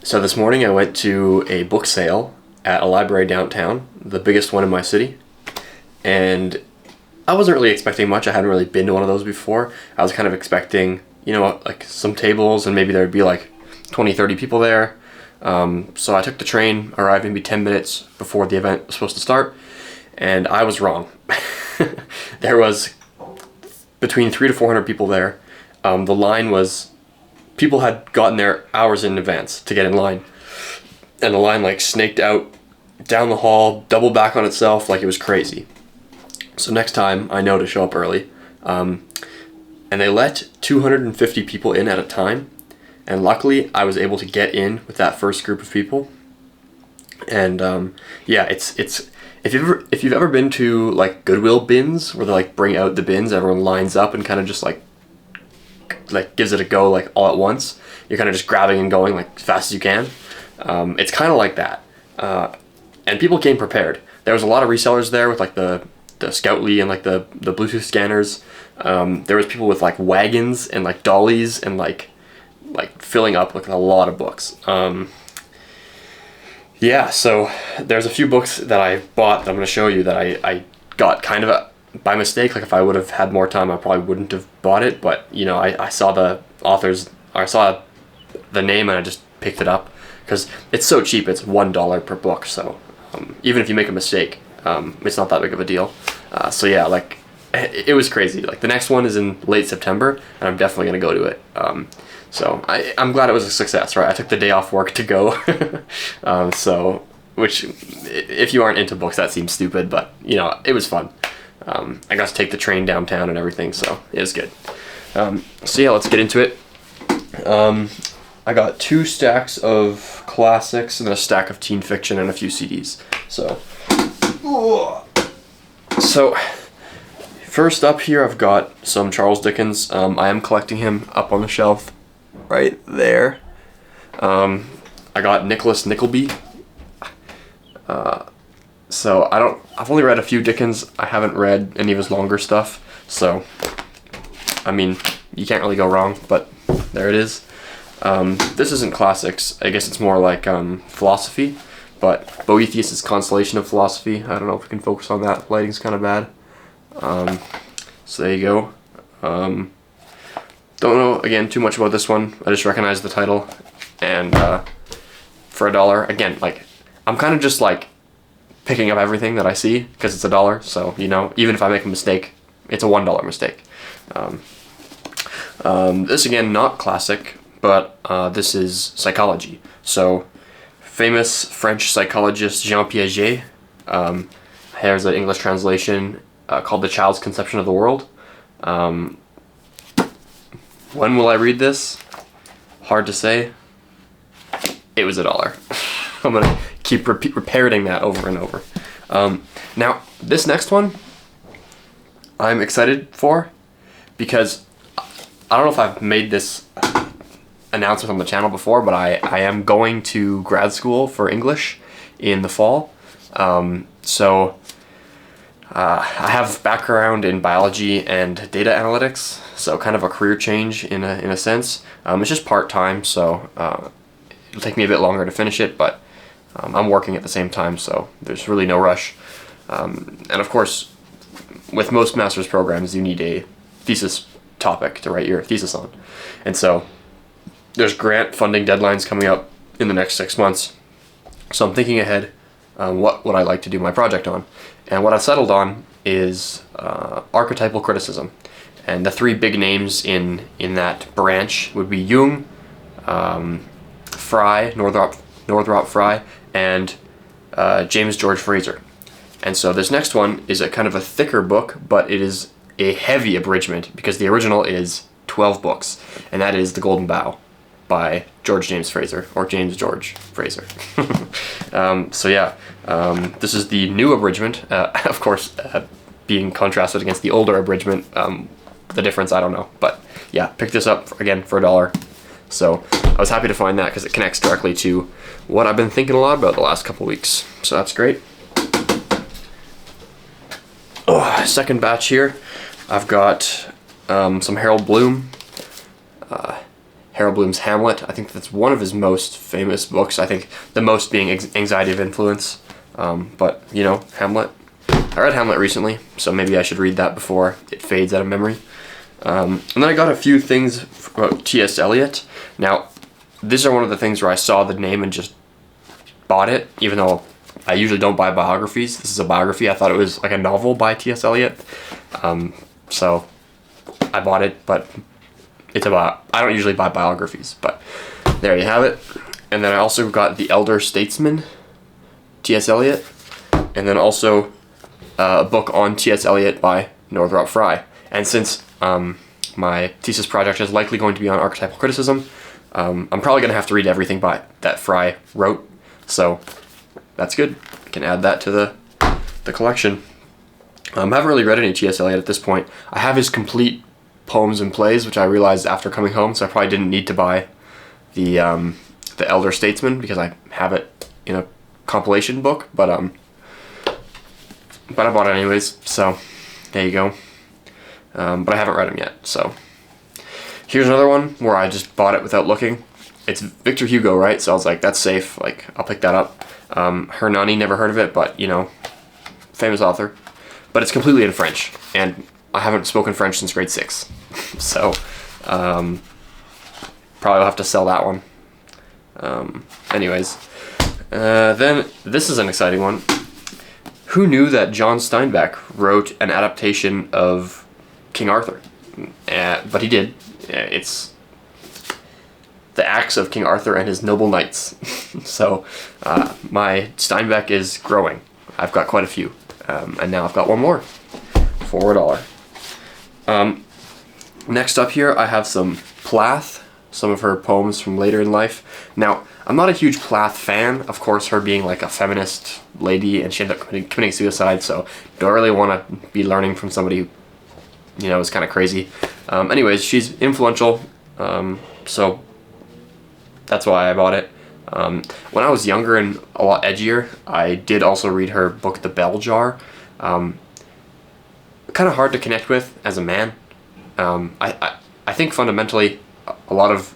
So this morning I went to a book sale at a library downtown, the biggest one in my city, and I wasn't really expecting much. I hadn't really been to one of those before. I was kind of expecting, like some tables and maybe there'd be like 20, 30 people there. So I took the train, arrived maybe 10 minutes before the event was supposed to start, and I was wrong. There was between 300 to 400 people there. The line was, people had gotten there hours in advance to get in line, and the line like snaked out down the hall, doubled back on itself, like it was crazy. So next time I know to show up early. And they let 250 people in at a time, and luckily I was able to get in with that first group of people. And yeah, it's if you've ever been to like Goodwill bins where they like bring out the bins, everyone lines up and kind of just like gives it a go like all at once. You're kind of just grabbing and going like as fast as you can. It's kind of like that. And people came prepared. There was a lot of resellers there with like the Scoutly and like the Bluetooth scanners. There was people with like wagons and like dollies and like filling up with a lot of books. Yeah, so there's a few books that I bought that I'm going to show you that I got kind of by mistake. Like if I would have had more time, I probably wouldn't have bought it. But I saw the authors, or I saw the name, and I just picked it up because it's so cheap. It's $1 per book. So even if you make a mistake, it's not that big of a deal. So yeah, like it was crazy. Like the next one is in late September, and I'm definitely gonna go to it. So I'm glad it was a success, right? I took the day off work to go. Which if you aren't into books, that seems stupid, but it was fun. I got to take the train downtown and everything, so it was good. So yeah, let's get into it. I got 2 stacks of classics and then a stack of teen fiction and a few CDs. So first up here, I've got some Charles Dickens. I am collecting him up on the shelf right there. I got Nicholas Nickleby. So I've only read a few Dickens. I haven't read any of his longer stuff. So, I mean, you can't really go wrong, but there it is. This isn't classics. I guess it's more like philosophy, but Boethius' Constellation of Philosophy. I don't know if we can focus on that. Lighting's kind of bad. So there you go. Don't know, again, too much about this one. I just recognize the title. And for $1, again, like, I'm kind of just like picking up everything that I see because it's $1. So, even if I make a mistake, it's a $1 mistake. This, again, not classic, but this is psychology. So, famous French psychologist Jean Piaget, here's an English translation called The Child's Conception of the World. When will I read this? Hard to say. It was $1. I'm gonna keep repeating that over and over. Now, this next one, I'm excited for because I don't know if I've made this announcement on the channel before, but I am going to grad school for English in the fall. I have background in biology and data analytics, so kind of a career change in a sense. It's just part-time, so it'll take me a bit longer to finish it, but I'm working at the same time, so there's really no rush. And of course, with most master's programs, you need a thesis topic to write your thesis on. And so there's grant funding deadlines coming up in the next 6 months. So I'm thinking ahead what would I like to do my project on. And what I settled on is archetypal criticism. And the 3 big names in that branch would be Jung, Fry, Northrop Fry, and James George Frazer. And so this next one is a kind of a thicker book, but it is a heavy abridgment because the original is 12 books, and that is The Golden Bough by George James Frazer, or James George Frazer. So yeah, this is the new abridgment, of course, being contrasted against the older abridgment. The difference, I don't know, but yeah, picked this up again for $1. So I was happy to find that because it connects directly to what I've been thinking a lot about the last couple weeks. So that's great. Second batch here, I've got some Harold Bloom. Harold Bloom's Hamlet. I think that's one of his most famous books. I think the most being Anxiety of Influence. But, you know, Hamlet. I read Hamlet recently, so maybe I should read that before it fades out of memory. And then I got a few things about T.S. Eliot. Now, these are one of the things where I saw the name and just bought it, even though I usually don't buy biographies. This is a biography. I thought it was like a novel by T.S. Eliot. So I bought it, but I don't usually buy biographies, but there you have it. And then I also got The Elder Statesman, T.S. Eliot, and then also a book on T.S. Eliot by Northrop Frye. And since my thesis project is likely going to be on archetypal criticism, I'm probably going to have to read everything that Frye wrote, so that's good. I can add that to the collection. I haven't really read any T.S. Eliot at this point. I have his complete poems and plays, which I realized after coming home, so I probably didn't need to buy the Elder Statesman because I have it in a compilation book, but I bought it anyways, so there you go. But I haven't read him yet, so. Here's another one where I just bought it without looking. It's Victor Hugo, right? So I was like, that's safe, like, I'll pick that up. Hernani, never heard of it, but, you know, famous author. But it's completely in French, and I haven't spoken French since grade 6. So, probably will have to sell that one. Anyways, then this is an exciting one. Who knew that John Steinbeck wrote an adaptation of King Arthur? But he did. It's the acts of King Arthur and his noble knights. So my Steinbeck is growing. I've got quite a few. And now I've got one more for $1. Next up here I have some Plath, some of her poems from later in life. Now, I'm not a huge Plath fan, of course, her being like a feminist lady and she ended up committing suicide, so don't really want to be learning from somebody who, you know, is kind of crazy. Anyways, she's influential, so that's why I bought it. When I was younger and a lot edgier, I did also read her book, The Bell Jar. Kind of hard to connect with as a man. I think fundamentally a lot of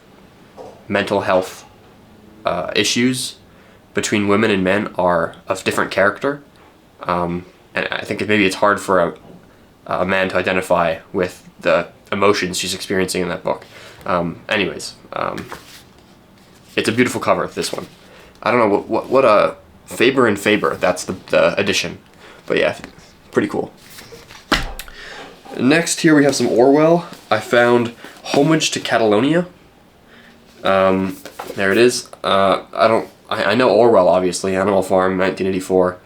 mental health issues between women and men are of different character. And I think maybe it's hard for a man to identify with the emotions she's experiencing in that book. Anyways, it's a beautiful cover, this one. I don't know, what Faber and Faber, that's the edition. But yeah, pretty cool. Next here we have some Orwell. I found Homage to Catalonia. There it is. I know Orwell, obviously, Animal Farm, 1984.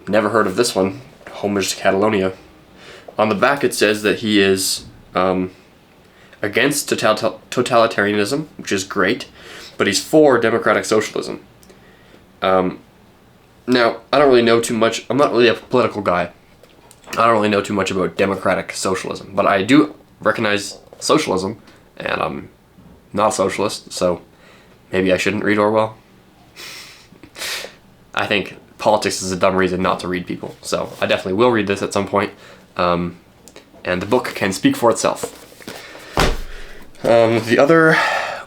Never heard of this one, Homage to Catalonia. On the back it says that he is against totalitarianism, which is great, but he's for democratic socialism. Now, I don't really know too much. I'm not really a political guy. I don't really know too much about democratic socialism, but I do recognize socialism, and I'm not a socialist, so maybe I shouldn't read Orwell. I think politics is a dumb reason not to read people, so I definitely will read this at some point, and the book can speak for itself. The other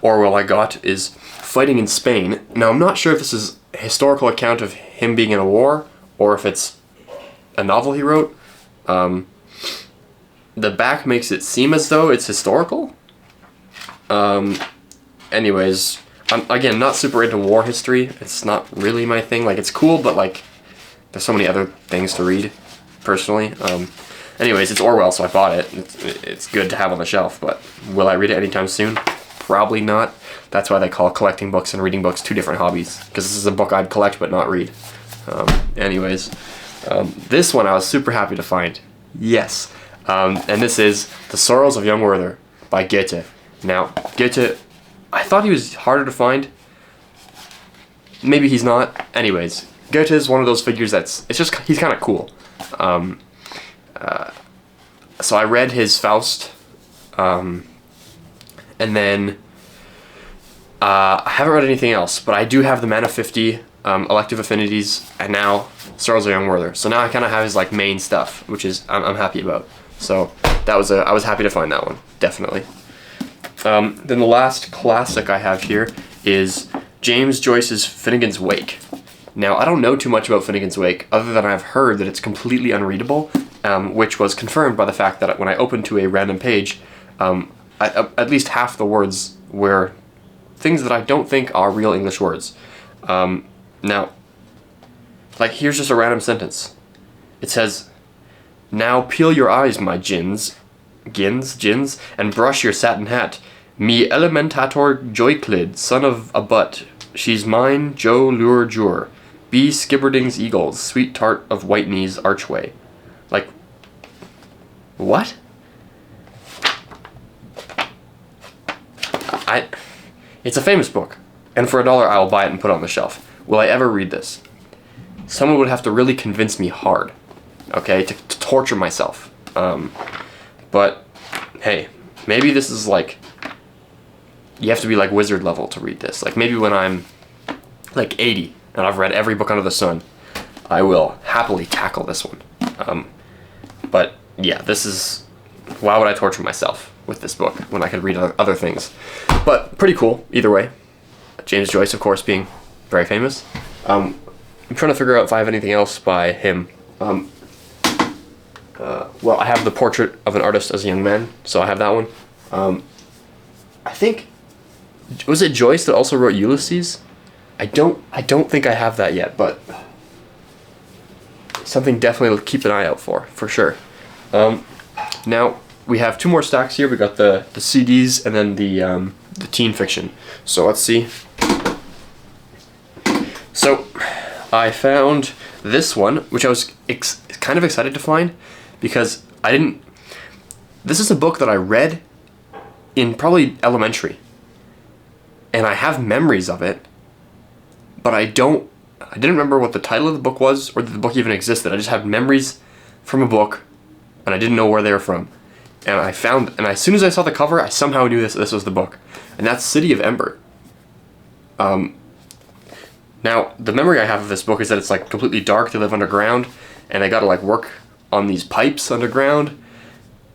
Orwell I got is Fighting in Spain. Now, I'm not sure if this is a historical account of him being in a war, or if it's a novel he wrote. The back makes it seem as though it's historical. Anyways, I'm, again, not super into war history. It's not really my thing. Like, it's cool, but, like, there's so many other things to read, personally. Anyways, it's Orwell, so I bought it. It's good to have on the shelf, but will I read it anytime soon? Probably not. That's why they call collecting books and reading books two different hobbies, because this is a book I'd collect but not read. Anyways, this one I was super happy to find. Yes. And this is The Sorrows of Young Werther by Goethe. Now, Goethe, I thought he was harder to find. Maybe he's not. Anyways, Goethe is one of those figures he's kind of cool. So I read his Faust, and then I haven't read anything else, but I do have the Mana 50 elective affinities, and now Sorrows of Young Werther. So now I kind of have his like main stuff, which is I'm happy about. So I was happy to find that one, definitely. Then the last classic I have here is James Joyce's Finnegan's Wake. Now, I don't know too much about Finnegan's Wake, other than I've heard that it's completely unreadable, which was confirmed by the fact that when I opened to a random page, at least half the words were things that I don't think are real English words. Now, like, here's just a random sentence. It says, "Now peel your eyes, my gins, and brush your satin hat. Me elementator Joyclid, son of a butt, she's mine, Joe lure jure. Be Skibberding's eagles, sweet tart of Whitney's archway." Like, what? It's a famous book, and for $1 I will buy it and put it on the shelf. Will I ever read this? Someone would have to really convince me hard, okay, to torture myself. But, hey, maybe this is like, you have to be like wizard level to read this. Like, maybe when I'm like 80 and I've read every book under the sun, I will happily tackle this one. But yeah, this is, why would I torture myself with this book when I could read other things? But pretty cool, either way. James Joyce, of course, being very famous. I'm trying to figure out if I have anything else by him. Well, I have The Portrait of an Artist as a Young Man, so I have that one. I think, was it Joyce that also wrote Ulysses? I don't think I have that yet, but something definitely to keep an eye out for sure. Now we have 2 more stacks here. We got the CDs and then the teen fiction. So let's see. So I found this one, which I was kind of excited to find because this is a book that I read in probably elementary, and I have memories of it, but I didn't remember what the title of the book was or that the book even existed. I just had memories from a book, and I didn't know where they were from. And as soon as I saw the cover, I somehow knew this was the book, and that's City of Ember. Now, the memory I have of this book is that it's like completely dark. They live underground, and they gotta like work on these pipes underground,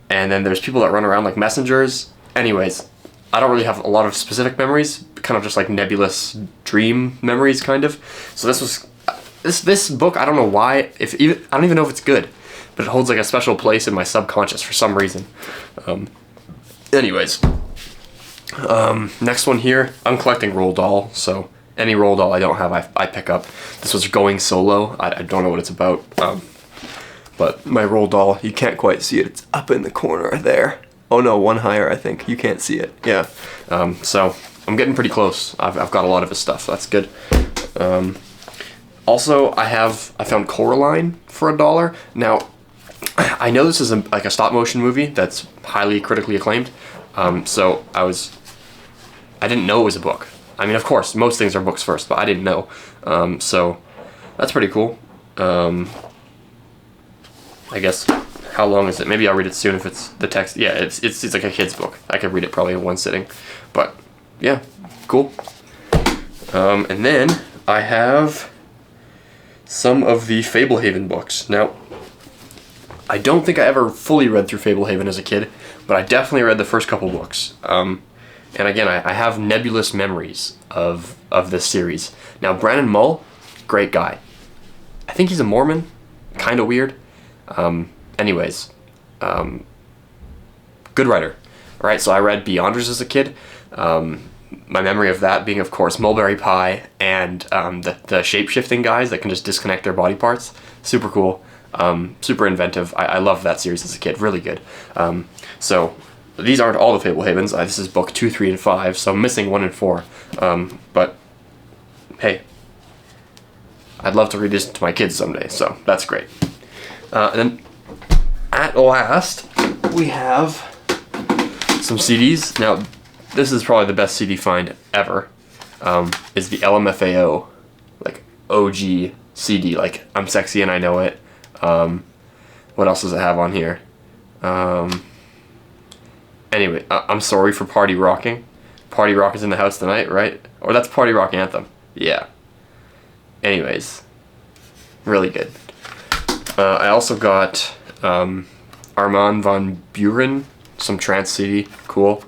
and then there's people that run around like messengers. Anyways, I don't really have a lot of specific memories, kind of just like nebulous dream memories, kind of. So this book, I don't know why, I don't even know if it's good, but it holds like a special place in my subconscious for some reason. Anyways, next one here, I'm collecting Roald Dahl, so any Roald Dahl I don't have, I pick up. This was Going Solo. I don't know what it's about, but my Roald Dahl, you can't quite see it. It's up in the corner there. Oh no, one higher, I think. You can't see it. Yeah. So I'm getting pretty close. I've got a lot of his stuff. That's good. Also, I found Coraline for $1. Now, I know this is like a stop motion movie that's highly critically acclaimed. So I didn't know it was a book. I mean, of course, most things are books first, but I didn't know. So that's pretty cool. I guess, how long is it? Maybe I'll read it soon if it's the text. Yeah, it's like a kid's book. I could read it probably in one sitting. But yeah, cool. And then I have some of the Fablehaven books. Now, I don't think I ever fully read through Fablehaven as a kid, but I definitely read the first couple books. And again, I have nebulous memories of this series. Now, Brandon Mull, great guy. I think he's a Mormon, kind of weird. Anyways, good writer. All right, so I read Beyonders as a kid. My memory of that being, of course, Mulberry Pie and the shape-shifting guys that can just disconnect their body parts. Super cool. Super inventive. I loved that series as a kid. Really good. So these aren't all the Fablehavens. This is book 2, 3, and 5, so I'm missing 1 and 4. But hey, I'd love to read this to my kids someday, so that's great. And then at last, we have some CDs. Now, this is probably the best CD find ever. Is the LMFAO, like OG CD, like I'm Sexy and I Know It. What else does it have on here? Anyway, I'm Sorry for Party Rocking. Party Rock is in the house tonight, right? Or that's Party Rock Anthem. Yeah. Anyways, really good. I also got Armand van Buren, some trance CD, cool.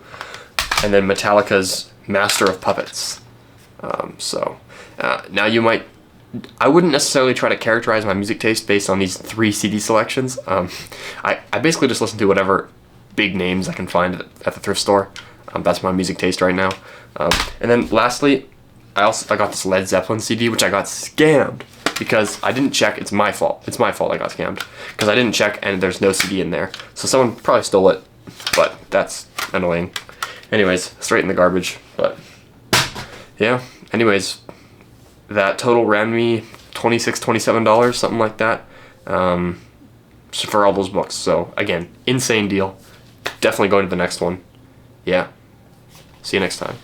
and then Metallica's Master of Puppets. Now I wouldn't necessarily try to characterize my music taste based on these 3 CD selections. I basically just listen to whatever big names I can find at the thrift store. That's my music taste right now. And then lastly, I got this Led Zeppelin CD, which I got scammed because I didn't check. It's my fault. It's my fault I got scammed because I didn't check and there's no CD in there. So someone probably stole it, but that's annoying. Anyways, straight in the garbage. But yeah, anyways, that total ran me $26, $27, something like that, for all those books. So again, insane deal. Definitely going to the next one. Yeah. See you next time.